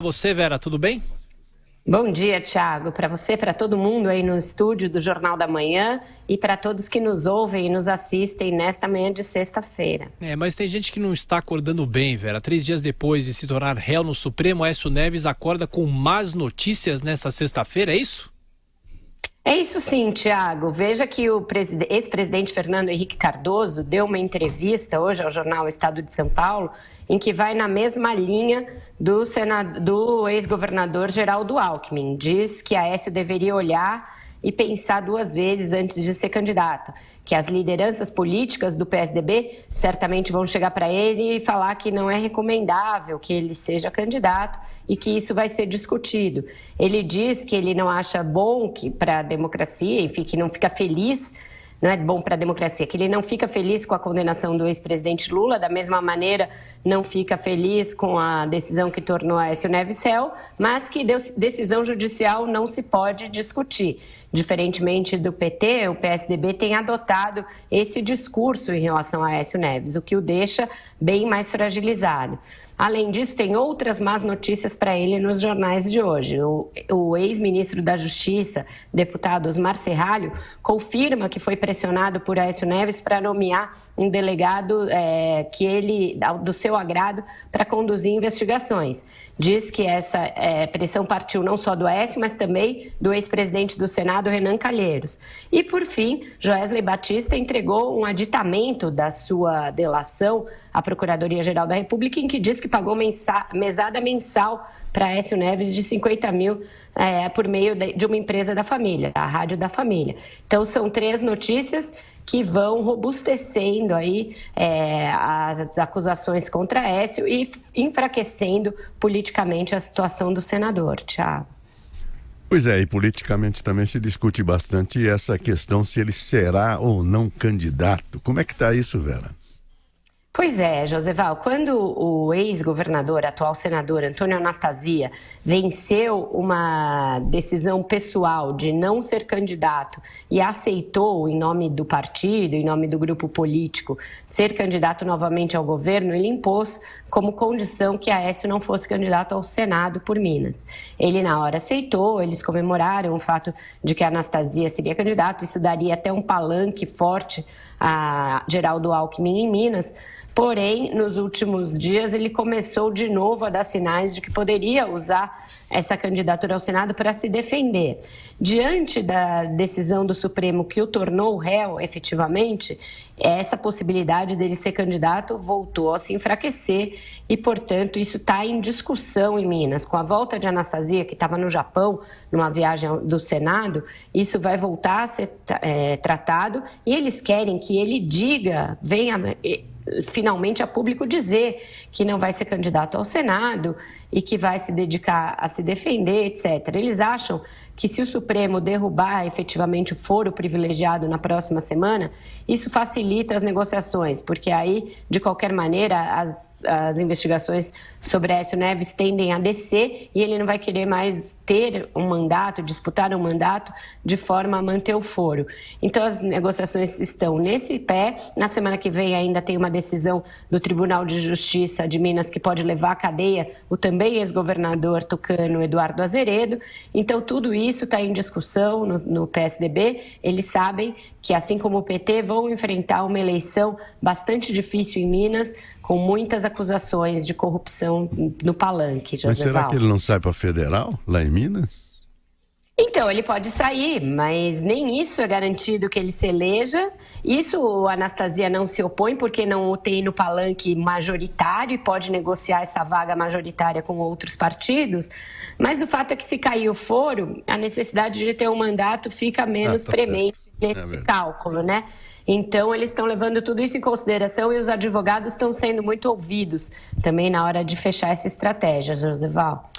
Você, Vera, tudo bem? Bom dia, Thiago. Para você, para todo mundo aí no estúdio do Jornal da Manhã e para todos que nos ouvem e nos assistem nesta manhã de sexta-feira. Mas tem gente que não está acordando bem, Vera. 3 dias depois de se tornar réu no Supremo, Aécio Neves acorda com más notícias nesta sexta-feira, é isso? É isso sim, Thiago. Veja que o ex-presidente Fernando Henrique Cardoso deu uma entrevista hoje ao jornal Estado de São Paulo, em que vai na mesma linha do ex-governador Geraldo Alckmin. Diz que Aécio deveria olhar e pensar 2 vezes antes de ser candidato, que as lideranças políticas do PSDB certamente vão chegar para ele e falar que não é recomendável que ele seja candidato e que isso vai ser discutido. Ele diz que ele não acha bom para a democracia, enfim, que não fica feliz. Não é bom para a democracia, que ele não fica feliz com a condenação do ex-presidente Lula, da mesma maneira não fica feliz com a decisão que tornou Aécio Neves réu, mas que decisão judicial não se pode discutir. Diferentemente do PT, o PSDB tem adotado esse discurso em relação a Aécio Neves, o que o deixa bem mais fragilizado. Além disso, tem outras más notícias para ele nos jornais de hoje. O ex-ministro da Justiça, deputado Osmar Serralho, confirma que foi pressionado por Aécio Neves para nomear um delegado do seu agrado para conduzir investigações. Diz que essa pressão partiu não só do Aécio, mas também do ex-presidente do Senado, Renan Calheiros. E, por fim, Joesley Batista entregou um aditamento da sua delação à Procuradoria-Geral da República, em que diz que pagou mesada mensal para Aécio Neves de 50 mil por meio de uma empresa da família, a Rádio da Família. Então, são 3 notícias que vão robustecendo aí as acusações contra Aécio e enfraquecendo politicamente a situação do senador, Thiago. Pois é, e politicamente também se discute bastante essa questão se ele será ou não candidato. Como é que está isso, Vera? Pois é, Joseval, quando o ex-governador, atual senador Antônio Anastasia, venceu uma decisão pessoal de não ser candidato e aceitou, em nome do partido, em nome do grupo político, ser candidato novamente ao governo, ele impôs como condição que Aécio não fosse candidato ao Senado por Minas. Ele, na hora, aceitou, eles comemoraram o fato de que a Anastasia seria candidato, isso daria até um palanque forte a Geraldo Alckmin em Minas. Porém, nos últimos dias, ele começou de novo a dar sinais de que poderia usar essa candidatura ao Senado para se defender. Diante da decisão do Supremo que o tornou réu efetivamente, essa possibilidade dele ser candidato voltou a se enfraquecer e, portanto, isso está em discussão em Minas. Com a volta de Anastasia, que estava no Japão, numa viagem do Senado, isso vai voltar a ser tratado e eles querem que ele venha finalmente a público dizer que não vai ser candidato ao Senado e que vai se dedicar a se defender, etc. Eles acham que se o Supremo derrubar efetivamente o foro privilegiado na próxima semana, isso facilita as negociações, porque aí, de qualquer maneira, as investigações sobre Aécio Neves tendem a descer e ele não vai querer mais ter um mandato, disputar um mandato, de forma a manter o foro. Então, as negociações estão nesse pé. Na semana que vem ainda tem uma decisão do Tribunal de Justiça de Minas que pode levar à cadeia o também ex-governador tucano Eduardo Azeredo. Então, tudo isso está em discussão no PSDB. Eles sabem que, assim como o PT, vão enfrentar uma eleição bastante difícil em Minas, com muitas acusações de corrupção no palanque. Mas será que ele não sai para federal, lá em Minas? Então, ele pode sair, mas nem isso é garantido que ele se eleja. Isso a Anastasia não se opõe, porque não o tem no palanque majoritário e pode negociar essa vaga majoritária com outros partidos. Mas o fato é que, se cair o foro, a necessidade de ter um mandato fica menos premente nesse cálculo, né? Então, eles estão levando tudo isso em consideração e os advogados estão sendo muito ouvidos também na hora de fechar essa estratégia, Joseval.